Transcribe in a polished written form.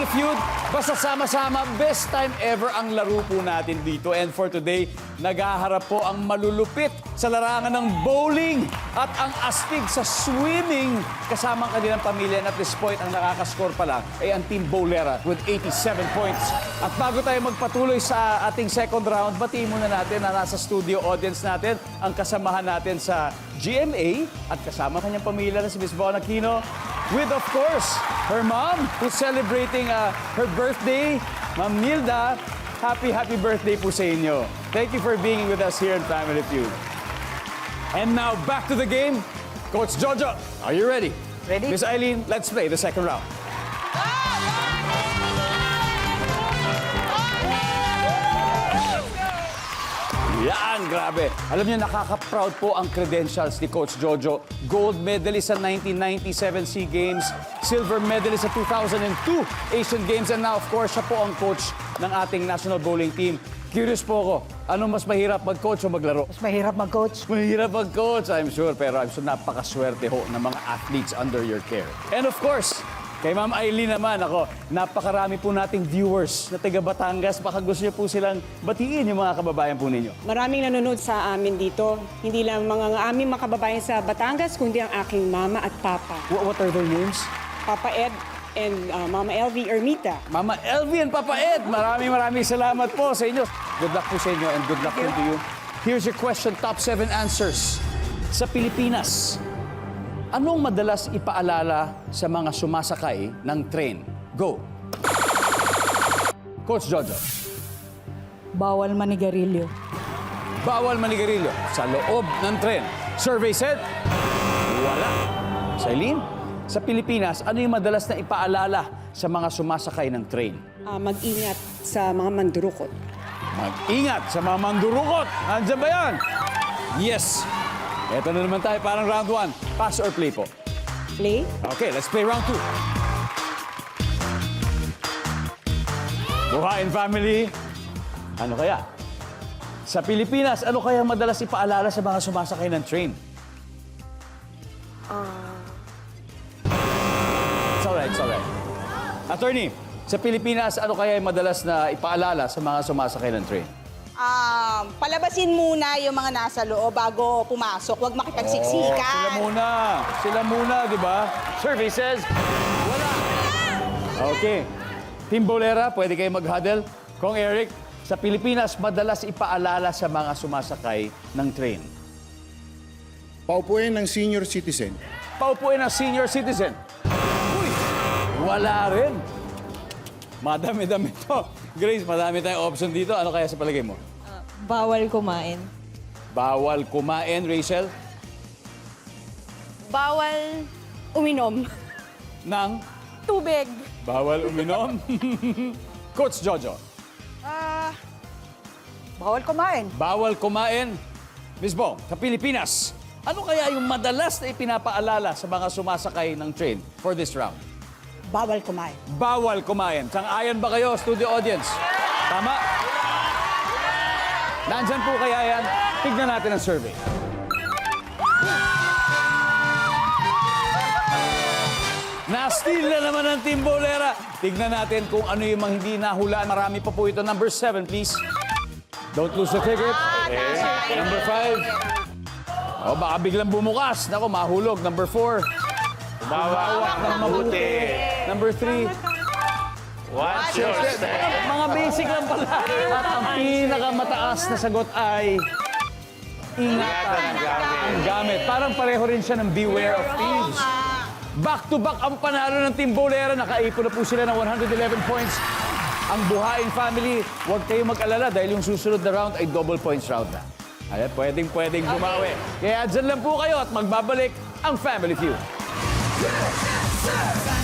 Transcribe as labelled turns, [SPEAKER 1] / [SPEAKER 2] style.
[SPEAKER 1] Feud. Basta sama-sama, best time ever ang laro po natin dito. And for today, naghaharap po ang malulupit sa larangan ng bowling at ang astig sa swimming kasama ang kanilang pamilya. And at this point, ang nakakascore pa lang ay ang Team Bowlera with 87 points. At bago tayo magpatuloy sa ating second round, batiin muna natin na nasa studio audience natin ang kasamahan natin sa GMA at kasama kanyang pamilya na si Miss Bon Aquino. With, of course, her mom, who's celebrating her birthday. Ma'am Nilda, happy birthday po sa inyo. Thank you for being with us here in Family Feud. And now, back to the game. Coach Jojo, are you ready?
[SPEAKER 2] Ready.
[SPEAKER 1] Miss Eileen, let's play the second round. Yan, grabe. Alam niyo, nakaka-proud po ang credentials ni Coach Jojo. Gold medalist sa 1997 SEA Games, silver medalist sa 2002 Asian Games, and now, of course, siya po ang coach ng ating national bowling team. Curious po ako, ano mas mahirap mag-coach o maglaro?
[SPEAKER 2] Mas mahirap mag-coach.
[SPEAKER 1] Mahirap mag-coach, I'm sure, pero I'm sure napakaswerte ho ng mga athletes under your care. And of course, kay Ma'am Eileen naman, ako, napakarami po nating viewers na taga Batangas. Baka gusto niyo po silang batiin yung mga kababayan po ninyo.
[SPEAKER 3] Maraming nanonood sa amin dito. Hindi lang mga aming mga kababayan sa Batangas, kundi ang aking mama at papa.
[SPEAKER 1] What are their names?
[SPEAKER 3] Papa Ed and Mama Elvie Ermita.
[SPEAKER 1] Mama Elvie and Papa Ed, maraming salamat po sa inyo. Good luck po sa inyo and good luck po to you. Here's your question, top 7 answers. Sa Pilipinas, anong madalas ipaalala sa mga sumasakay ng train? Go! Coach Jojo.
[SPEAKER 2] Bawal manigarilyo.
[SPEAKER 1] Bawal manigarilyo sa loob ng tren. Survey said, wala. Sa Eileen, sa Pilipinas, ano yung madalas na ipaalala sa mga sumasakay ng train?
[SPEAKER 3] Mag-ingat sa mga mandurukot.
[SPEAKER 1] Mag-ingat sa mga mandurukot. Nandiyan ba yan? Yes. Eto na naman tayo, parang round 1. Pass or play po?
[SPEAKER 3] Play?
[SPEAKER 1] Okay, let's play round 2. Buhain family. Ano kaya? Sa Pilipinas, ano kaya madalas ipaalala sa mga sumasakay ng train? It's alright. Attorney, sa Pilipinas, ano kaya yung madalas na ipaalala sa mga sumasakay ng train?
[SPEAKER 4] Palabasin muna yung mga nasa loob bago pumasok. Huwag makipagsiksikan.
[SPEAKER 1] Sila muna, di ba? Survey says, wala. Okay. Team Bowlera, pwede kayo mag-huddle. Kong Eric, sa Pilipinas, madalas ipaalala sa mga sumasakay ng train.
[SPEAKER 5] Paupuin ng senior citizen.
[SPEAKER 1] Paupuin ng senior citizen. Uy, wala rin. Madami-dami to. Grace, madami tayong option dito. Ano kaya sa palagay mo?
[SPEAKER 6] Bawal kumain.
[SPEAKER 1] Bawal kumain, Rachel,
[SPEAKER 4] Bawal uminom.
[SPEAKER 1] ng
[SPEAKER 4] Tubig.
[SPEAKER 1] bawal uminom. Coach Jojo,
[SPEAKER 2] Bawal kumain.
[SPEAKER 1] bawal kumain. Miss Bong, sa Pilipinas, ano kaya yung madalas na ipinapaalala sa mga sumasakay ng train for this round?
[SPEAKER 2] Bawal kumain.
[SPEAKER 1] Bawal kumain. Sang-ayon ba kayo, studio audience? Tama? Nandyan po kaya yan? Tignan natin ang survey. Na-steal na naman ng Team Bowlera. Tignan natin kung ano yung mga hindi nahulaan. Marami pa po ito. Number 7, please. Don't lose the ticket. Number 5. O, baka biglang bumukas. Nako, mahulog. Number 4. Bawak ng mabuti. Number 3.
[SPEAKER 7] Watch your step.
[SPEAKER 1] Mga basic lang pala. At ang pinakamataas na sagot ay ingatan ang gamit. Parang pareho rin siya ng beware of thieves. Back-to-back ang panalo ng Team Bowlera. Nakaipon na po sila ng 111 points. Ang Buhain family, huwag kayong mag-alala dahil yung susunod na round ay double points round na. Ay, pwedeng bumawi. Kaya dyan lang po kayo at magbabalik ang Family Feud.
[SPEAKER 8] Yes, sir.